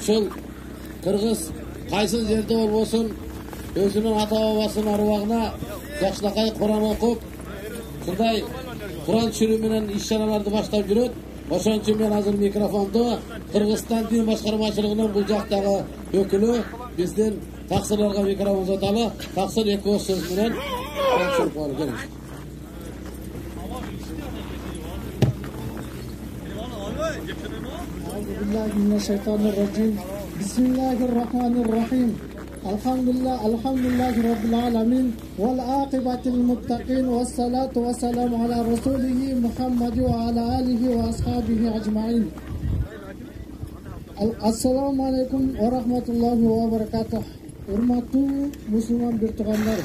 ушул кыргыз кайсы жерде болбосун өзүнүн ата бабасынын арбагына жакшынакай Куран окуп, ушундай Куран түшүрүү менен иш-чараларды баштап жүрөт. Ошон үчүн мен азыр микрофонду Кыргызстан дин башкармачылыгынын бул жактагы өкүлү биздин таксырларга микрофон uzatалы. Таксыр эки ооз сөз менен консулдук келиңиз. Bismillahirrahmanirrahim. Alhamdulillahi rabbil alamin wal aqibati lil muttaqin wassalatu wassalamu ala rasulihi Muhammad wa ala alihi wa ashabihi ajma'in. Assalamu alaikum wa rahmatullahi wa barakatuh. Урматтуу мусулман бир туугандар,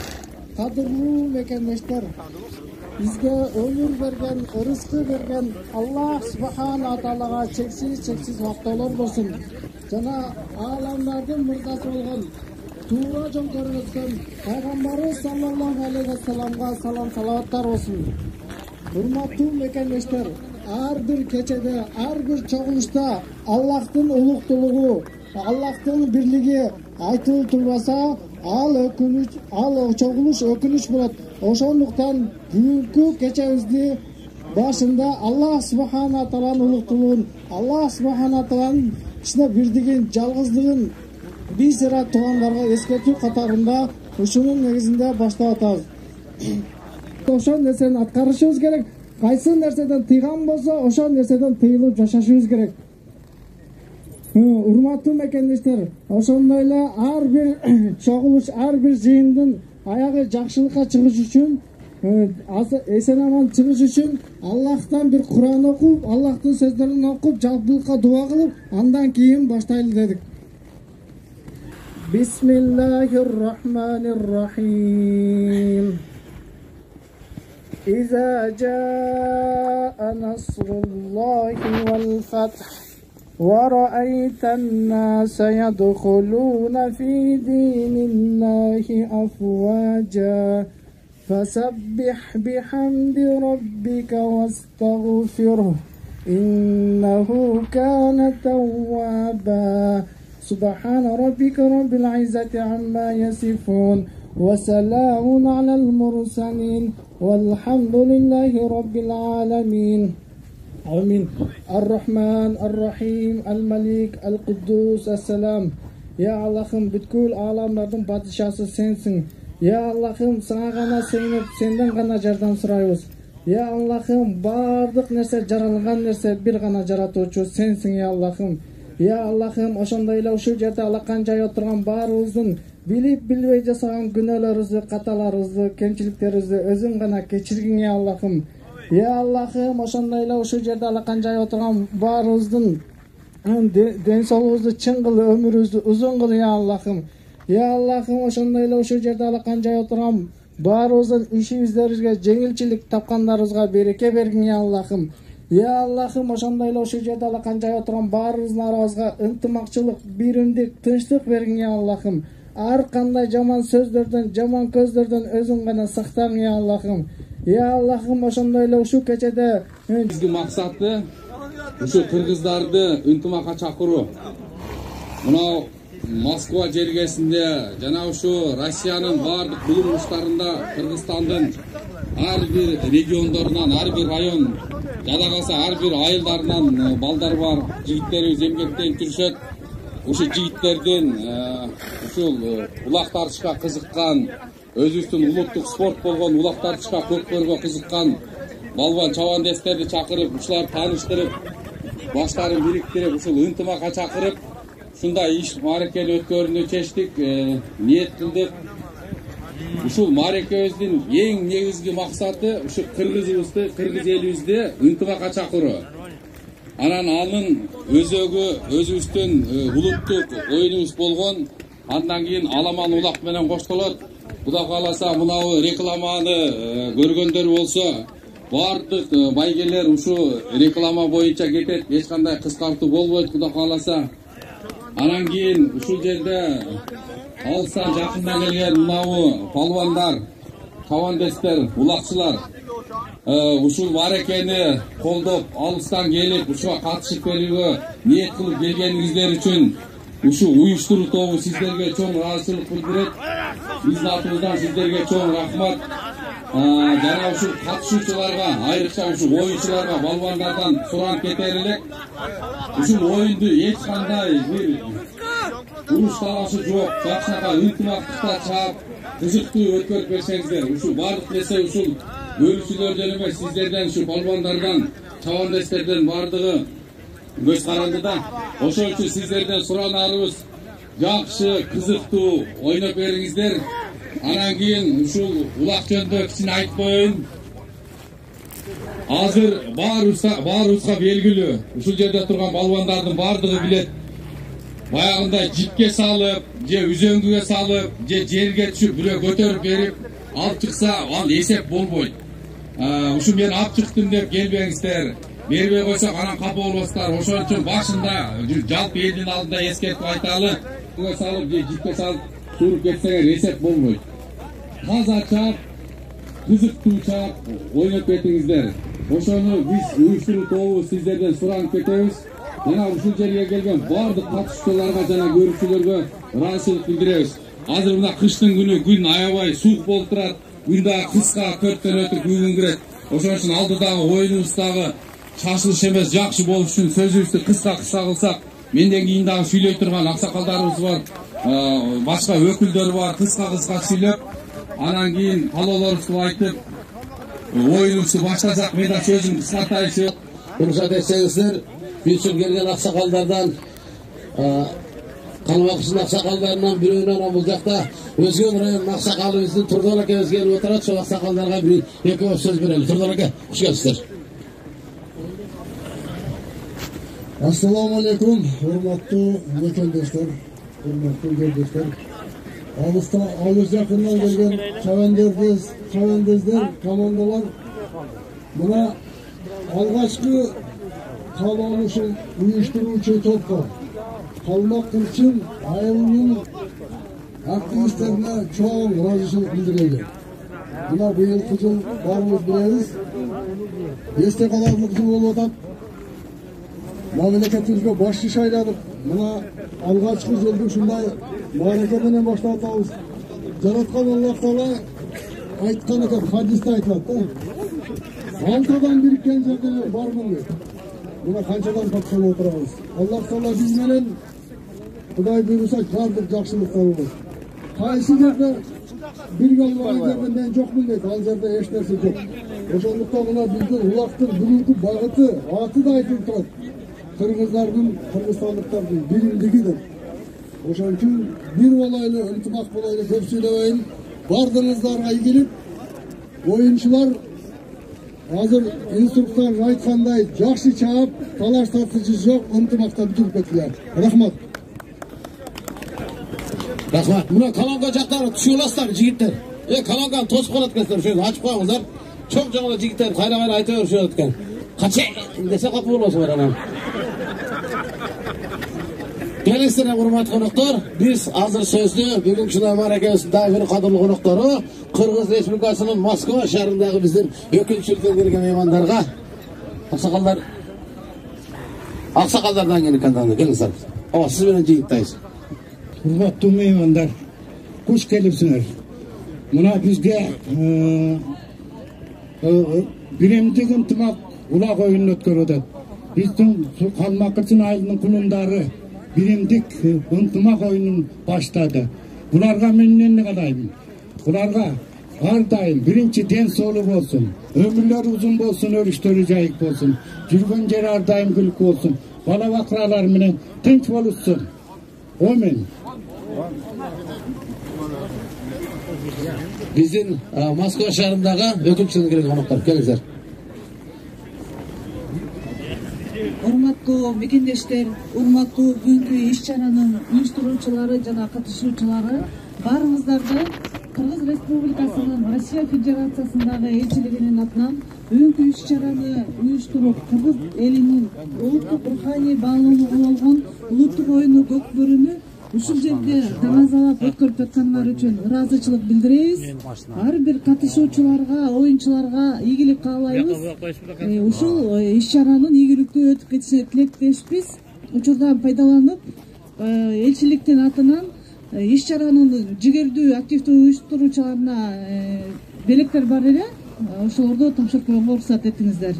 кадырлуу мекендештер, бизге өмүр берген, рызкы берген Аллах субхана таалага чексиз мактоолор болсун. Жана ааламдардын мырзасы болгон туура жолдо өткөн пайгамбарыбыз саллаллаху алейхи вассаламга салам салаваттар болсун. Урматтуу мекендештер, ар бир кечеде, ар бир чогулушта Аллахтын улуктуулугу, Аллахтын бирлиги айтылып турбаса, ал чогулуш өкүнүч болот. Ошондуктан бүгүнкү кечебизди башында Аллах субхана тааланын улуктуулугун, Аллах субхана тааланын ичине бирдигин, жалгыздыгын бисара туугандарга эскертүү катарында ушунун негизинде баштап атабыз. Ошол нерсени аткарышыбыз керек. Кайсы нерседен тыйган болсо, ошол нерседен тыйылып жашашыбыз керек. Урматтуу мекендештер, ошондой эле ар бир чогулуш, ар бир жыйындын аягы жакшылыкка чыгыш үчүн, эсен аман чыгыш үчүн Аллахтан бир Куран окуп, Аллахтын сөздөрүн окуп, жалпылыкка дуа кылып, андан кийин баштайлы дедик. Bismillahirrahmanirrahim. İza jaa nasrullahi vel fath ورأيت الناس يدخلون في دين الله أفواجا فسبح بحمد ربك واستغفره إنه كان توابا سبحان ربك رب العزة عما يصفون وسلام على المرسلين والحمد لله رب العالمين. Amin. Ar-Rahman, Ar-Rahim, Al-Malik, Al-Quddus, As-Salam. Ya Allah'ım бүткүл аламдардын падышасы сенсиң. Ya Allah'ım сага гана сыйынып, сенден гана жардам сурайбыз. Ya Allah'ım бардык нерсе жаралган нерсе бир гана жаратуучу сенсиң ya Allah'ım. Ya Allah'ım ошондой эле ушул жерде алакан жай отурган баарыбыздын билип билбей жасаган күнөөлөрүбүздү, каталарыбызды, кемчиликтерибизди өзүң гана кечиргиң ya Allah'ım. Ya Allah'ım ошондой эле ушул жерде алакан жай отурган баарыбыздын ден соолугубузду чың кыл, өмүрүбүздү узун кыл ya Allah'ım. Ya Allah'ım ошондой эле ушул жерде алакан жай отурган баарыбыздын ишибиздерибизге жеңилчилик тапкандарыбызга береке бергиң ya Allah'ım. Ya Allah'ım ошондой эле ушул жерде алакан жай отурган баарыбыздын арабызга ынтымакчылык, биримдик, тынчтык бергиң ya Allah'ım. Ар кандай жаман сөздөрдөн, жаман көздөрдөн өзүң гана сактаң ya Allah'ım. Ya Allah'ım ошондой эле ушул кечеде бизги максаты ушу кыргыздарды ынтымакка чакыруу. Мына Москва жергесинде жана ушу Россиянын бардык булуңуштарында Кыргызстандын ар бир региондорунан, ар бир район, жада калса ар бир айылдарынан балдар бар, жигиттерибиз эмгектенип жүрүшөт. Ушу жигиттердин ушул улак тартышка кызыккан, өзүбүздүн улуттук спорт болгон улак тартышка көкпөргө кызыккан балбан чабандестерди чакырып, ушуларды тааныштырып, баштарын бириктирип, ушул ынтымакка чакырып, ушундай иш мааракени өткөрүүнү чечтик, ниет кылдык. Ушул мааракебиздин эң негизги максаты ушу кыргызыбызды, кыргыз элибизди ынтымакка чакыруу. Анан анын өзөгү өзүбүздүн улуттук оюнубуз болгон, андан кийин аламан улак менен коштолот. Кудай кааласа мынау рекламаны көргөндөр болсо, бардык байгелер ушу реклама боюнча кетет, эч кандай кыскартуу болбойт Кудай кааласа. Анан кийин ушул жерде алыстан жакындан келген мынау палвандар, чабандестер, улакчылар ушул мааракени колдоп, алыстан келип, ушуга катышып келүүгө ниет кылып келгениңиздер үчүн Ушу уюштуруу тобу сиздерге чоң ыраазычылык билдирет. Биздин атыбыздан сиздерге чоң рахмат. Жана ушу катышуучуларга, айрыкча ушу оюнчуларга, балбандардан суранып кетер элек. Ушул оюнду эч кандай бир уруш талашы жок, жакшынака ынтымактыкта чаап, кызыктуу өткөрүп берсеңиздер. Ушул бардык нерсе ушул бөлүүчүлөрдөн эмес, сиздерден, ушу балбандардан, чабандестерден бардыгы көз каранды да. Ошол үчүн сиздерден суранарыбыз жакшы, кызыктуу ойноп бериңиздер. Анан кийин ушул улак жөнүндө кичине айтып коеюн. Азыр баарыбызга белгилүү. Ушул жерде турган балбандардын бардыгы билет. Баягында жипке салып, же үзөңгүгө салып, же жерге түшүп, бирөө көтөрүп берип, алып чыкса, ал эсеп болбойт. Ушу мен алып чыктым деп келбеңиздер. Бербей койсок анан капа болбостар. Ошол үчүн башында жалпы элдин алдында эскертип айталы. Салып же жипке салып туруп кетсеңер эсеп болбойт. Таза чаап, кызыктуу чаап ойноп кетиңиздер. Ошону биз уюштуруу тобу сиздерден суранып кетебиз. Жана ушул жерге келген бардык катышуучуларга жана көрүүчүлөргө ыраазычылык билдиребиз. Азыр мына кыштын күнү күн аябай суук болуп турат. Күн дагы кыска, төрттөн өтүп күн кирет. Ошон үчүн алдыдагы оюнубуз дагы чачылыш эмес, жакшы болуш үчүн сөзүбүздү кыска кылсак, менден кийин дагы сүйлөй турган аксакалдарыбыз бар, башка өкүлдөр бар, кыска сүйлөп, анан кийин каалоолорубузду айтып, оюнубузду баштасак, мен да сөзүмдү кыскартайынчы. Уруксат этсеңиздер, биз үчүн келген аксакалдардан, Калмакчынын аксакалдарынан бирөөнөн бул жакта Өзгөн районунун аксакалы биздин Турдал акебиз келип отурат. Ошол аксакалдарга бир эки ооз сөз берели. Турдал аке, хуш келипсиздер. Assalamu alaikum, hurmatlı vatandaşlar, hurmatlı kardeşler. Alış yakından gelgen çavendezler, komandalar buna algaçkı kalmışın uyuşturucu topla kalmak için ayrılığın aktivistlerine çoğun razışılık bildirildi. Buna bu yıl kızıl varımız biliriz. Este kadarlık yıl olup Mamlakatimizga boshchi shayladik. Mana alg'achqi yo'lda shunday ma'rakadan boshlatamiz. Yaratgan Alloh taolo aytgan ekan, hadisda aytiladi. Oltadan birikkan yerda borman deydi. Buna qanchadan topsan o'tiramiz. Alloh taolo biz bilan Xudoy buyursa barliq yaxshiliklar bo'ladi. Qaysi yerda birga bo'lgandan yo'qmi deydi. Hal yerda hech narsa yo'q. O'shanlikda buna bizning uloqning bugungi bag'iti, otida aytilib turadi. Kırgızlardan, Kırgızistanlıklardan birimligidir. Oşan için bir olaylı, iltimak olaylı köp söylemeyin. Bardığınızlarga gelip, oyuncular hazır instruktör aytkanday жақсы çağıp, talaş tartışıcı yok, iltimakta bitirip ettiler. Rahmat. Rahmat. Buna kalonga jaqtары түшүласыздар, жигиттер. Kalonga тосуп калат экенсиздер, ошо ачып коюңуздар. Чоң жаңылы жигиттер кайра-кайра айта беришет экен. Каче десе капы болосуңар анан. Келесине урматтуу коноктор, биз азыр сөздү бүгүн Чынамар акебиздин дагы бир кадырлуу коноктору Кыргыз Республикасынын Москва шаарындагы биздин өкүлчүлүктөн келген меймандарга аксакалдардан келген келиңиздер. Сиз менен жигиттайсыз. Hurmatlı meymanlar, kuş gelipsiniz. Buna bizge birimdik intimak ulak oyunu ötkörüdür. Bizden Kalmakçın ayının kunundarı birimdik intimak oyunun başladı. Bularga menden ne kalayım? Bularga her daim birinci den solu olsun. Ömürler uzun olsun, örüşleri jayık olsun. Жүргөн jeri her daim gülük olsun. Bala bakralar menen tinç oluşsun. Amin. Биздин Москва шаарындагы өкүлчүлүктөн келген коноктор келиңиздер. Урматтуу мекендештер, урматтуу бүгүнкү иш-чаранын уюштуруучулары жана катышуучулары, баарыңыздарды Кыргыз Республикасынын Россия Федерациясындагы элчилигинин атынан бүгүнкү иш-чараны уюштуруп, Кыргыз элинин улуттук руханий баалоонуга болгон улуттук оюну Көкбөрүнү ушул жерде тамазалап өткөрүп жаткандар үчүн ыраазычылык билдиребиз. Ар бир катышуучуларга, оюнчуларга ийгилик каалайбыз. Ушул иш-чаранын ийгиликтүү өтүп кетишине тилектешпиз. Учурдан пайдаланып, элчиликтин атынан иш чаранын жигердүү активдүү уюштуруучуларына белектер бар эле, ошолорду тапшырып коюнга уруксат этиңиздер.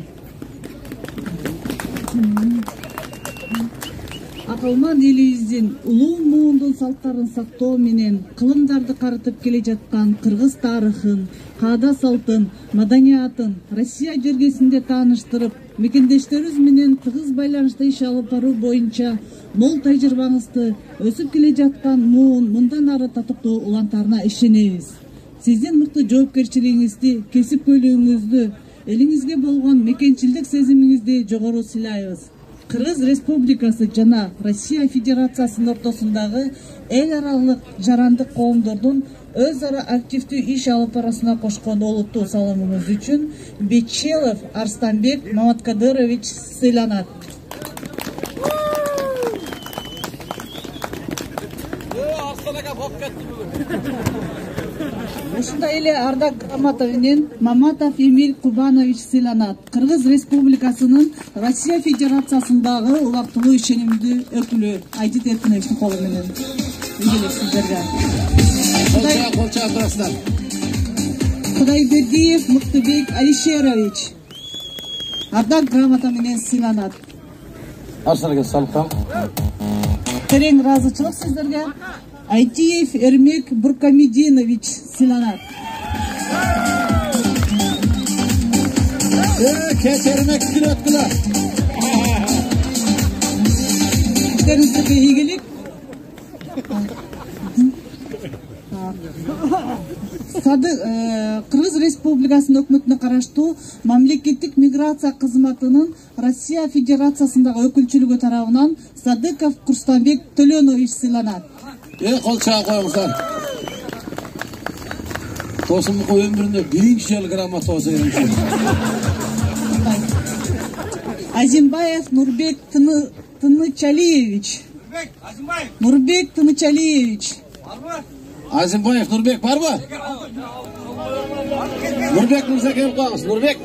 Аталман элибиздин улуу муундун салттарын сактоо менен кылымдарды карытып келе жаткан кыргыз тарыхын, каада салтын, маданиятын Россия жергесинде тааныштырып, мекендештерибиз менен тыгыз байланышта иш алып баруу боюнча мол тажрыйбаңызды, өсүп келе жаткан муун мындан ары татыктуу улантарына ишенебиз. Сиздин мыкты жоопкерчилигиңизди, кесипкөйлүгүңүздү, элиңизге болгон мекенчилдик сезимиңизди жогору сыйлайбыз. Кыргыз Республикасы жана Россия Федерациясынын ортосундагы эл аралык жарандык коомдордун өз ара активдүү иш алып баруусуна кошкон олуттуу салымыңыз үчүн Бечелов Арстанбек Маматкадырович сыйланат. Ушундай эле ардак грамота менен Маматов Эмиль Кубанович сыйланат. Кыргыз Республикасынын Россия Федерациясындагы убактылуу ишенимдүү өкүлү Айдит Эркиновичтин колу менен. Ийгилик сиздерге. Колчак турасыздар. Кудайбердиев Мыктыбек Алишерович ардак грамота менен сыйланат. Арсалга салкам. Терең ыраазычылык сиздерге. Айтиев Эрмек Буркамидинович сыйланат. Keçermek күнөткүлөр. Сиздерге ийгилик. Кыргыз Республикасынын өкмөтүнө караштуу мамлекеттик миграция кызматынын Россия Федерациясындагы өкүлчүлүгү тарабынан Садыков Курстанбек Төлөнович сыйланат. Колчак коюңуздар. Досумдун өмүрүндө биринчи жолу грамота алып. Азимбаев Нурбек Тынычалиевич. Нурбек Тынычалиевич. Азимбаев Нурбек барбы? Нурбек мырза келип коюңуз. Нурбек.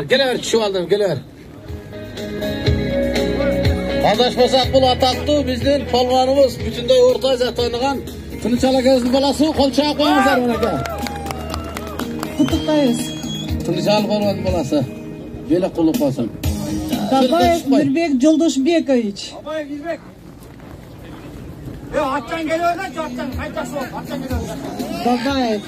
Келер, түшүп алдым, келер. Адашпасак бул атактуу биздин полгонубуз, бүтүндөй Орто Азия тааныган Тынычал акебиздин баласы, колчак коюңуздар мынакей. Куттуктайбыз. Тынычал полгондун баласы. Белек кулуп койсун. Бабаев Нурбек Жолдошбекович. Бабаев Нурбек. Аттан келиyorlar, аттан кайтасы болуп, аттан келиyorlar. Бабаев.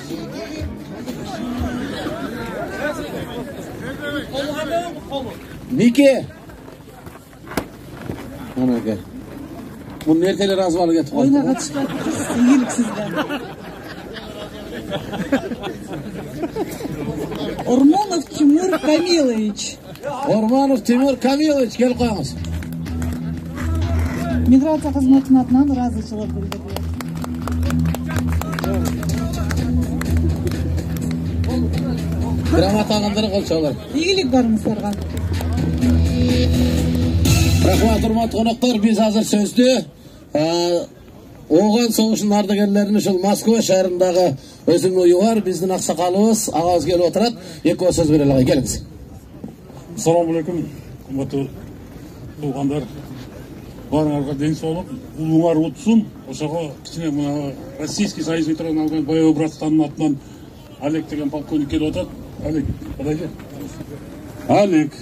Мике. Мынакей. Бунун эртелер развалы кетип калды. Ойна катышпайт. Ийгилик сизге. Ормонов Тимур Камилович. Орманов Тимур Камилович, келип коюңуз. Миграция кызматынын атынан ыраазычылык билдирди. Грамота алгандыр колчоолор. Ийгилик барыңыздарга. Рахмат, урматтуу коноктор, биз азыр сөздү Ооган согушунун ардагерлерин ушул Москва шаарындагы өзүнүн уyu бар, биздин аксакалыбыз агабыз келип отурат. Экөө сөз берели агай, келиңиз. Assalamu alaikum, кымбаттуу туугандар. Барыңарга ден соолук, улууңар утсун. Ошого кичине мына Российский Союз ветеран алган боевой братствонун атынан Олег деген полковник келип атат. Олег, подойди. Олег.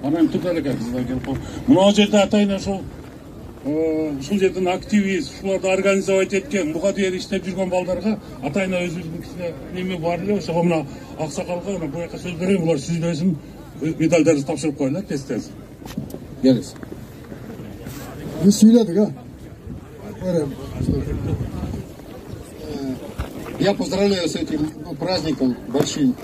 Анан тут Олег келип калды. Мына жерде атайын ошол жердин активист, ушуларды организовать эткен, буга дейин иштеп жүргөн балдарга атайын өзүбүздүн кичине неме бар эле, ошого мына аксакалга мына буяка сөз берем, булар сиздин медальдарды тапшырып коелар тез-тез. Келиңиз. Biz söyledik ha. Я поздравляю с этим праздником большим.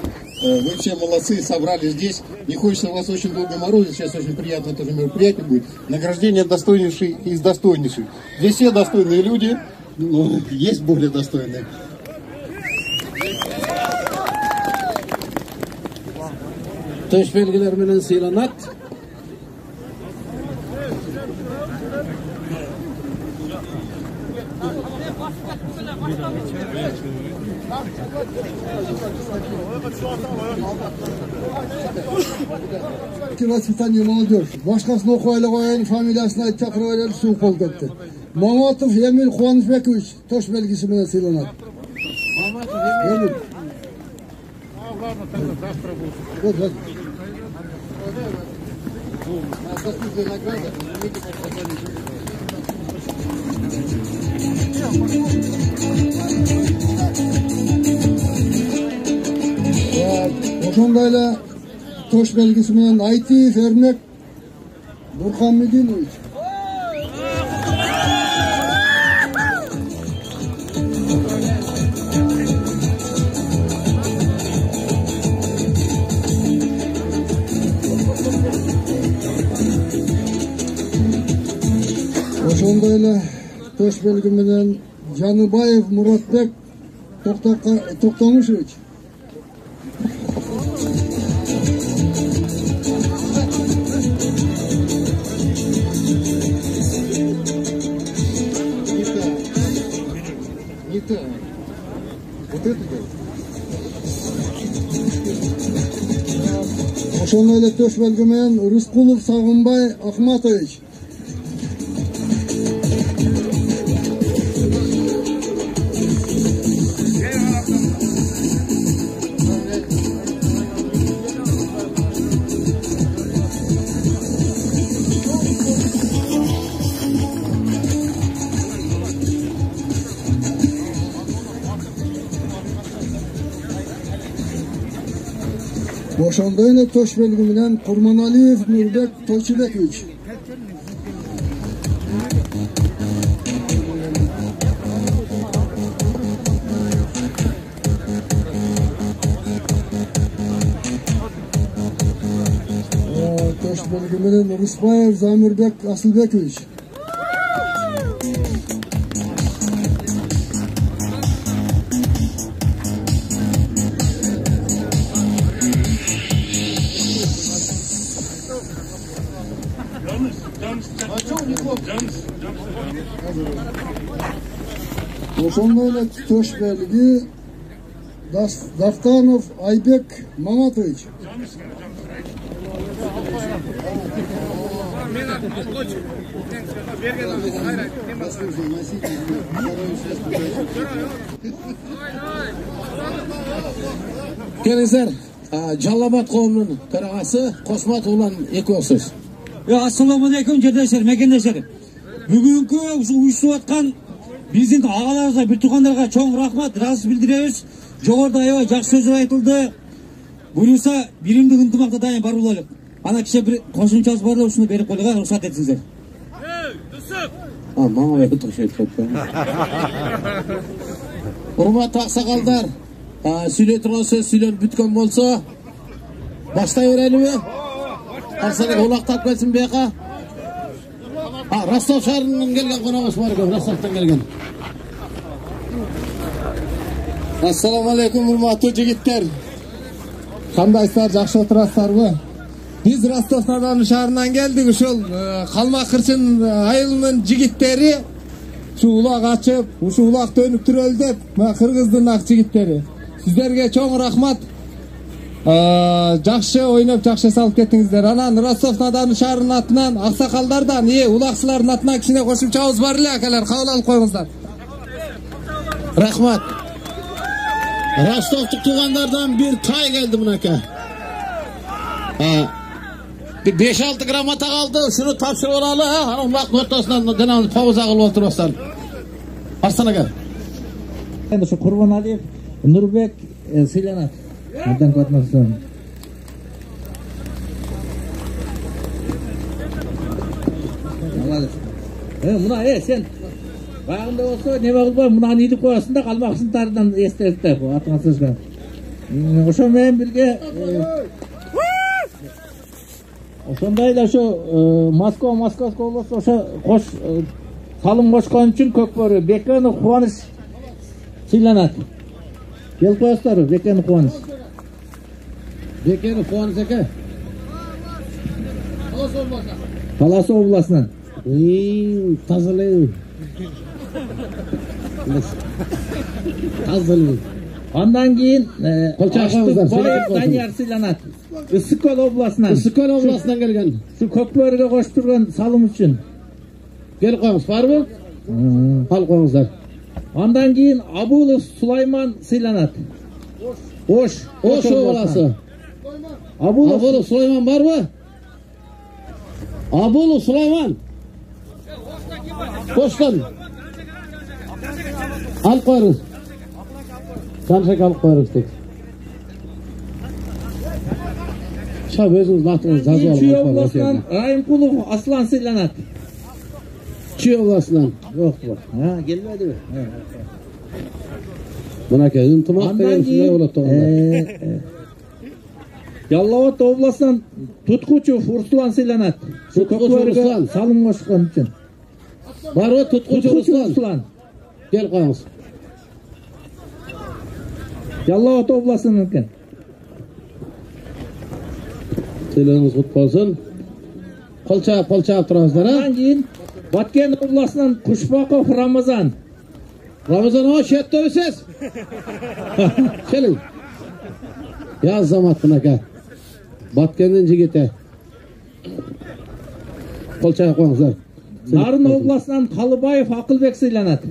Вы все молодцы, собрались здесь. Не хочется вас очень долго морозить. Сейчас очень приятное тоже мероприятие будет. Награждение достойнейших из достойнейших. Здесь все достойные люди, но есть более достойные. Төш белгилер менен сыйланат. Воспитание молодежь. Başkasını okuyla koyayın, familiyasını ait çakırıverir, soğuk ol gitti. Mamatov Emil Kuanışbekovich, Toş belgesi bile sıylanır. Emil. Hadi. Oşondayla Toş belgesi bilen Aytiyev Ermek Burhan Medinovich. Oşondayla Toş belgesi bilen Canıbayev Muratbek Toktamışevich. Oşondayla Toş belgesi bilen Rıskulov Sagınbay Ahmatovich. Oşondayla Toş belgesi bilen Kurmanaliyev Nurbek Toşibekevich. Toş belgesi bilen Rısbayev Zamirbek Asılbekevich. Oşondayla Toş belgesi Daftanov Aybek Mamatovich. Kelingizlar, Jallabad qo'mining төрағасы Qosmatov bilan ikki so'z. Assalomu alaykum jadashlar, mekendashlar. Bugungi uyushtirib atgan bizdin ağalarga, bir tuğanlarga çoğun rahmat, razı bildiremiz. Жоғарыда аябай жақсы сөздер айтылды. Бұйырса, биримдик ынтымақта дайын бар болайлық. Ана кеше бір қосымшасы бар да ушуну берип коюлга уруксат этсиңиздер. Мага берип турушат. Урматтуу аксакалдар, сүйлөй турган сөз сүйлөнүп бүткөн болсо, баштай берелиби? Арсалык улактап кетсин бияка. Ростов шаарынан келген коногубуз бар экен, Ростовдон келген. Assalamu alaikum hurmatli jigitlar. Qandaysizlar, yaxshi o'tirasizlarmi? Biz Rostov-na-Don shahridan keldik. Uşul Qalmaq Qirchin ayılının jigitleri şu ulaq açıp, şu ulaq dönüp turöl dep, Qirg'izdin aq jigitleri. Sizlerge çoğun rahmat. Жақшы ойнап, жақшы салып кеттіңіздер. Анан Ростов-на-Don шаарынын атынан, аксакалдардан, улакчылардын атынан кичине кошумчабыз бар эле, акалар, кабыл алып коюңуздар. Rahmat. Rostov'duk tuğanlardan bir tay geldi bunaka. Bir 5-6 gramata kaldı. Şunu tapşır olalı. Hanım lak ortasından denamını pavuza kılıp oturmaslar. Arsana gel. Şu Kurbanaliyev Nurbek Silyanat. Buradan katmasın. Buna sen bağında olsa ne bağlı var? Buna neydi koyasın da kalmaksın tarihten estelikte. Atına sözler. Oşan benim bilge Oşandayla şu Moskova olsa oşa koş salım koşkan için kökbörü Bekeni Kuvanış Silyanat. Gel koyaslar Bekeni Kuvanış. Bekeni Kuvanış eke. Talas Oblası'ndan. Tazalı. Азылбек. Андан кейін Колчаковыздар, Баев Данияр сыйланат. Ысыккөл обласынан. Ысыккөл обласынан келген. Şu Көкбөріге қосып тұрған салым үшін. Келіп қойыңыз, барбы? Алып қойыңыздар. Андан кейін Абулов Сулайман сыйланат. Ош обласы. Абулов Сулайман барбы? Абулов Сулайман. Оштан. Алып қойыңыз. Қаншак алып қойыңыз тек. Шап өзіңіз атыңыз жазып алып. Чүй обласынан Райымқұлов Аслан сыйланат. Чүй обласынан. Жоқ бар. Келмеді бе? Мынакей, ынтымақ деген сондай болады тоғанда. Яллауат обласынан Тұтқучев Руслан сыйланат. Руслан. Салым қосқан үшін. Бар ғой, Тұтқучев Руслан. Кел қойыңыз. Яллауат обласынан екен. Сыйлығыңыз құт болсын. Қолчап тұрасыздар, Андан кейін Баткен обласынан Құшпақов Рамазан. Рамазан, о, шетті өсіз. Келің. Яз замат бұнака. Баткеннен жігеті. Қолчап қойыңыздар. Нарын обласынан Қалыбаев Ақылбек сыйланат.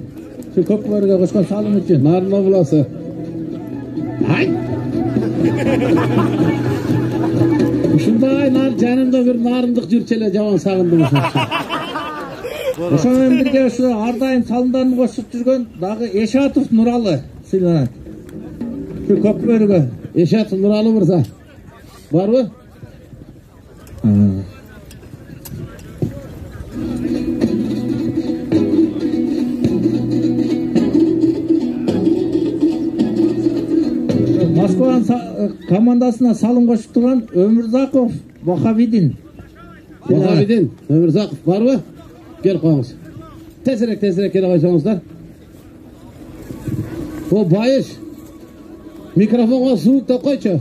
Şu Көкбөріге қосқан салым үшін. Нарын обласы. Ушундай жанымда бір нарындық жүрчеле жаман сағындым. Ошомен бірге ошо ардайым салымдарын қосып жүрген дағы Эшатов Нуралы сыйланат. Şu Көкбөріге. Эшатов Нуралы мырза. Бар бы? Москваның командасына салым қосып тұрған Өмірзақов Бахавидин. Өмірзақов бар бы? Кел қойыңыз. Тезірек келе қойсаңыздар. О, байыш. Микрофонға суықтап қойшы.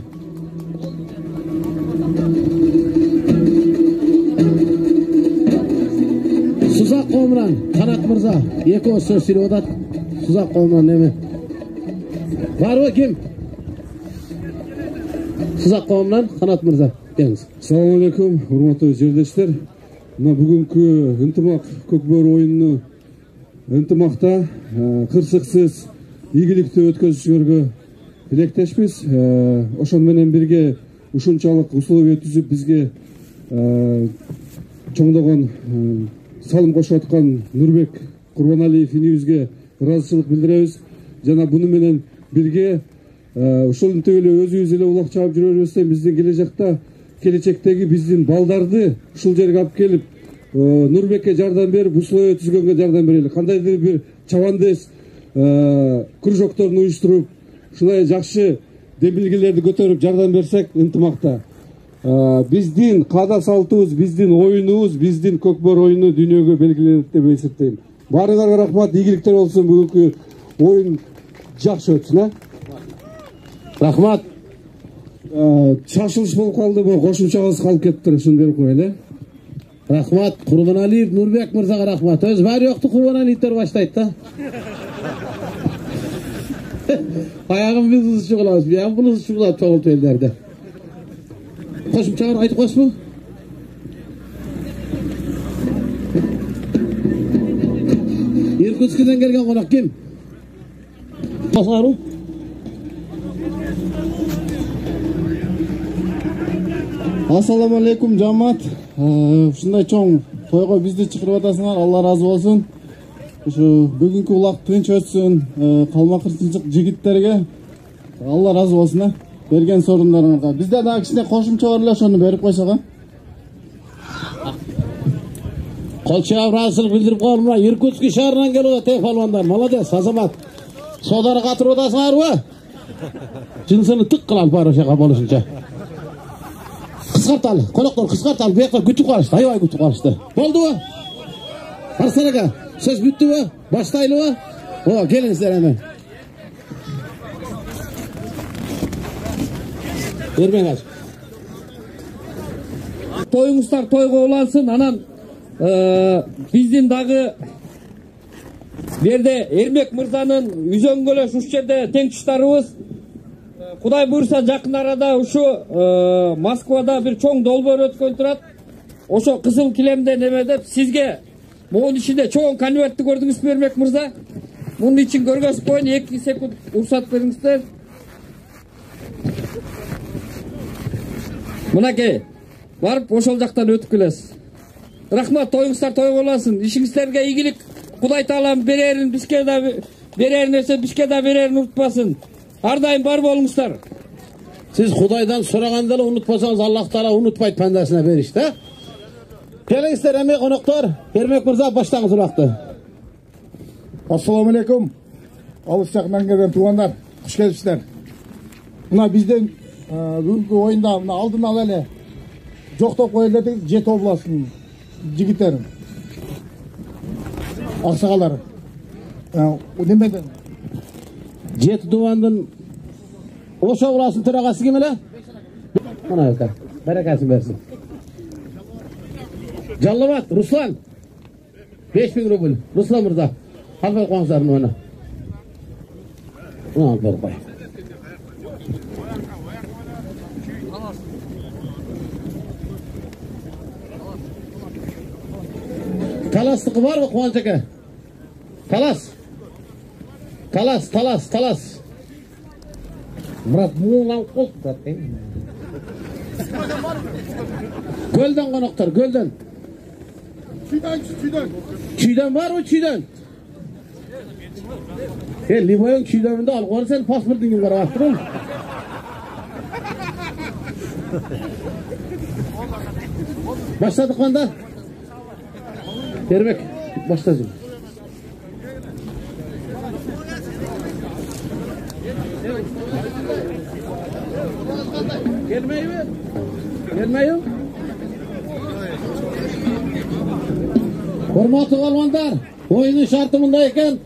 Сузақ қомыран, Қанат мырза. Екі осы сөз сөйлеп отады. Сузақ қомыран неме? Бар бы кім? Сузақ қомыран, Қанат мырза. Келіңіз. Assalamu alaikum, hurmatli жерлештер. Мына бүгінгі ынтымақ Көкбөр ойыны ынтымақта қырсықсыз игілікті өткізушілерге тілектеспіз. Ошонменен бірге ушунчалык условия түзүп бизге чоңдогон салым кошуп аткан Нурбек Курбаналиев инибизге ыраазычылык билдиребиз. Жана буну менен бирге ошентип эле өзүбүз эле улак чаап жүрө бербестен биздин келечектеги биздин балдарды ушул жерге алып келип Нурбекке жардам берип, условия түзгөнгө жардам берели. Кандайдыр бир чабандес кружокторун уюштуруп, ушундай жакшы демилгелерди көтөрүп жардам берсек ынтымакта. Биздин каада салтыбыз, биздин оюнубуз, биздин Көкбөр оюну дүйнөгө белгиленет деп эсептейм. Баарыңарга рахмат, ийгиликтер болсун. Бүгүнкү оюн жакшы өтсүн. Рахмат. Шашылыш болуп калды, бул кошумчабыз калып кетиптир, ушуну берип коелу. Рахмат, Курбаналиев Нурбек мырзага рахмат. Өз баары жокту Курбаналиевтер баштайт да. Аягым биз чыгылабыз, биям бул чыгылат тоголту элдерде. Кошумчалар айтып койсунбу? Иркутскіден келген қонақ кім? Басару? Ассаламу алейкум, жамаат. Ушундай чоң тойго бизди чакырып атасыңар, Алла разы болсун. Ушу бүгүнкү улак тынч өтсүн, калмакырчылык жигиттерге Алла разы болсун. Берген сорундарыңарга. Бизде дагы кичине кошумча бар эле, ошону берип койсок. Колчаев разылык билдирип коелу. Иркутский шаарынан келип атат палвандар. Молодец, азамат. Содары катырып атасыңарбы? Жынсыны тык кылалы бар ошого болушунча. Кыскарталы, колоктор кыскарталы, бuyakta күтүп калышты, аябай күтүп калышты. Болдубу? Арслан ака, сөз бүттүбү? Баштайлыбы? О, келиңиздер эми. Бермеңиз. Тоюңуздар тойго улансын, анан биздин дагы Берде Эрмек мырзанын үзөңгөлөш ушул жерде тең туштарыбыз. Кудай буйрса жакын арада ушу Москвада бир чоң долбоор өткөн турат. Ошо кызыл килемде неме деп сизге могун ичинде чоң конвертти көрдүңүзбү Эрмек мырза? Мунун ичин көргөзүп коюн, 2 секунд уруксат бериңиздер. Мынакей, барып ошол жактан өтүп келесиз. Рахмат, тоюңуздар той болосун. Ишиңиздерге ийгилик. Кудай Таалам берерин бизге да берер нерсе бизге да берерин унутпасын. Ар дайым бар болуңуздар. Siz Kuday'dan soraganda unutmasanız Allah Teala unutmayıp pendesine ver işte. Gelingizler emek konuklar. Ermek Mırza başlangıç olaktı. Assalamu alaikum. Alыс жақыннан келген туғандар, қош келіпсіздер. Мына біздің бүгінгі ойында мына алдын ала эле жоқтап қойылды Жеті обласының жігіттерін. Ақсақалары. Демеді. Жеті Duvan'ın Oşa olasın töragası kim ele? Ana yok. Berekasın versin. Callavat, Ruslan. 5000 ruble. Ruslan Mırza. Al ver koğazlarını ona. Al ver koy. Talaslıkı var mı Kuvancak'a? Talas. Talas. Murat muğlan kol tutat. Gölden konuklar, gölden. Çiğden var mı çiğden? Liboyun çiğdeninde al. Onu sen pasportun gibi var. Attırın. Başladık banda. Ermek. Başlayalım. Gelmeyi mi? Gelmeyi. Hormatlı balvanlar, oyunun şartımındayken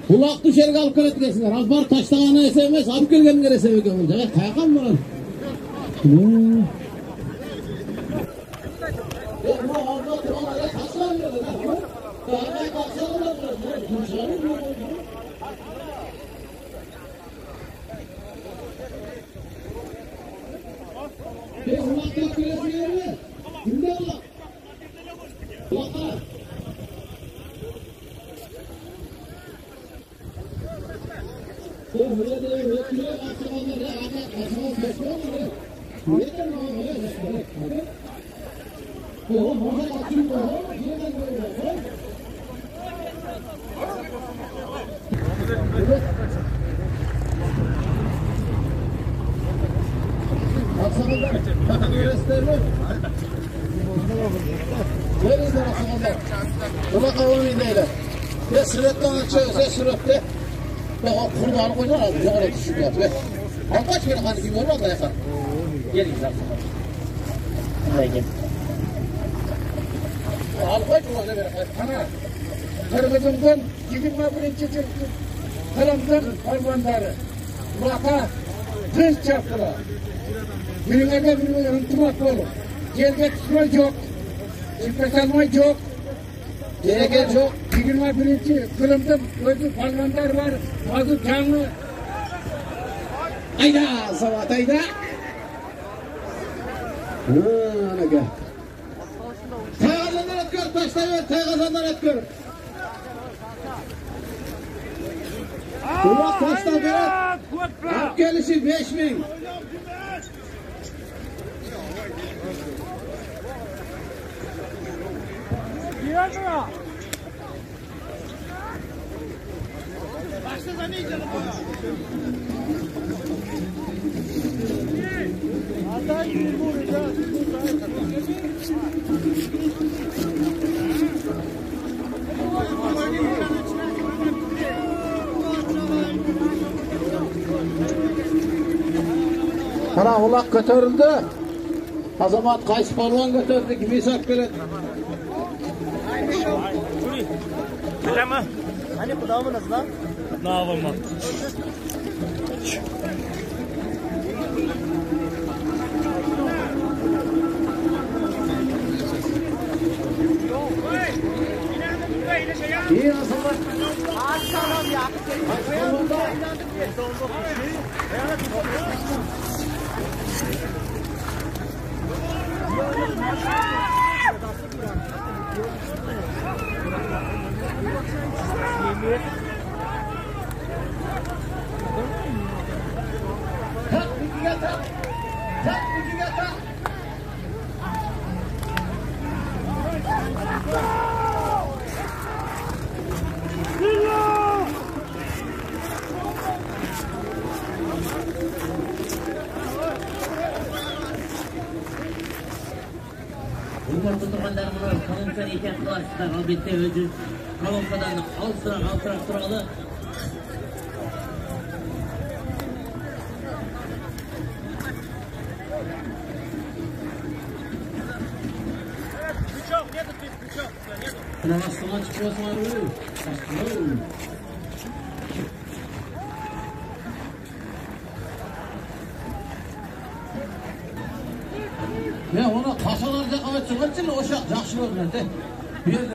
kulak düşerge alıp keletkesinler. Az bar taştağını esemez, alıp gelgenler esemek olunca. Kaykan mı lan? Buna kavurmayın neyle. Ve süretten açıyorsa sürette. Ve o kurbanı koyacağım abi. Yoğura düşük yap. Ve al kaç kere hadi gibi olmaz da yakar. Gelin güzel. Buraya gel. Al kaç kurbanı ver. Ana. Kırmızımdan 21. çıktı. Kırımdan hayvanları. Murat'a kız çarptılar. Birine unutmak olur. Yerge tutmak yok. Çıkma salmak yok. Gerek yok. 21. Kırım'da özü hayvanlar var. Bazı canlı. Ayda savat ayda. Ana gel. Taygazanlar etkör taşlayın. Taygazanlar etkör. Ulan taşla berat. Hak gelişi 5000. Başta ne canım? Hatta bir burada. Ana ulak götürüldü. Azamat Kays Palvan götürdü. Kimi sak geledi. Bileme. Hani kulağımınız lan? Ne yapalım? İyi nasıl? Umurda turganlar muna kolonkadan ehtiyat kılasızlar. Albatta özü kolonkadan altırak turalı. Kına bastığına çıkıyorsun abi. Ya ona kaşalarca kavet çıkartsın, o şak, жақсы көрінеді.